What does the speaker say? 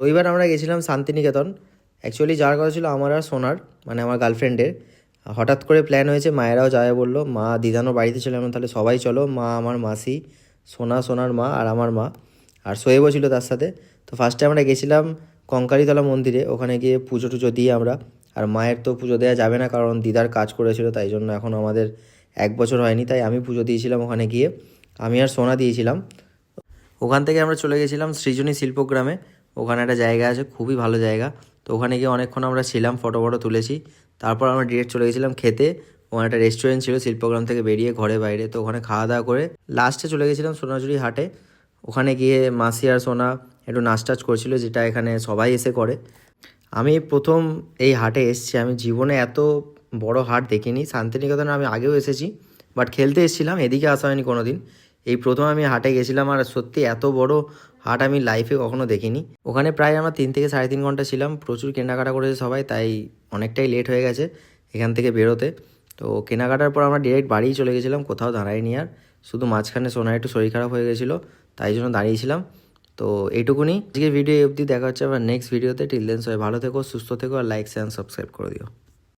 রবিবার আমরা গেছিলাম শান্তিনিকেতন। অ্যাকচুয়ালি যাওয়ার কথা ছিল আমার আর সোনার, মানে আমার গার্লফ্রেন্ডের। হঠাৎ করে প্ল্যান হয়েছে, মায়েরাও যাবে বললো, মা দিদানো বাড়িতে ছিল, আমরা তাহলে সবাই চলো, মা, আমার মাসি, সোনার মা আর আমার মা, আর সোয়েবও ছিল তার সাথে। তো ফার্স্টে আমরা গেছিলাম কঙ্কালীতলা মন্দিরে, ওখানে গিয়ে পুজো টুজো দিয়ে আমরা। আর মায়ের তো পুজো দেওয়া যাবে না, কারণ দিদার কাজ করেছিল, তাই জন্য এখন আমাদের 1 বছর হয়নি, তাই আমি পুজো দিয়েছিলাম ওখানে গিয়ে। আমি আর সোনা দিয়েছিলাম। ওখান থেকে আমরা চলে গেছিলাম সৃজনী শিল্পগ্রামে। ওখানে একটা জায়গা আছে, খুবই ভালো জায়গা। তো ওখানে গিয়ে অনেকক্ষণ আমরা ছিলাম, ফটো তুলেছি। তারপর আমরা ডিরেক্ট চলে গেছিলাম খেতে। ওখানে একটা রেস্টুরেন্ট ছিল শিল্পগ্রাম থেকে বেরিয়ে, ঘরে বাইরে। তো ওখানে খাওয়া দাওয়া করে লাস্টে চলে গেছিলাম সোনাঝুরি হাটে। ওখানে গিয়ে মাসি আর সোনা একটু নাচ টাচ করছিল, যেটা এখানে সবাই এসে করে। আমি প্রথম এই হাটে এসেছি, আমি জীবনে এত বড় হাট দেখিনি। শান্তিনিকেতনে আমি আগেও এসেছি, বাট খেলতে এসেছিলাম, এদিকে আসা হয়নি কোনো দিন। এই প্রথম আমি হাটে গেছিলাম, আর সত্যি এত বড় হাট আমি লাইফে কখনো দেখিনি। ওখানে প্রায় আমরা 3 থেকে 3.5 ঘন্টা ছিলাম। প্রচুর কেনাকাটা করেছে সবাই, তাই অনেকটাই লেট হয়ে গেছে এখান থেকে বেরোতে। তো কেনাকাটার পর আমরা ডিরেক্ট বাড়িই চলে গেছিলাম, কোথাও দাঁড়াইনি আর। শুধু মাঝখানে সোনার একটু শরীর খারাপ হয়ে গেছিলো, তাই জন্য দাঁড়িয়েছিলাম। তো এইটুকুনি আজকের ভিডিও অবধি, দেখা হচ্ছে আবার নেক্সট ভিডিওতে। টিল দেন সবাই ভালো থেকো, সুস্থ থেকো, আর লাইক শেয়ার সাবস্ক্রাইব করে দিও।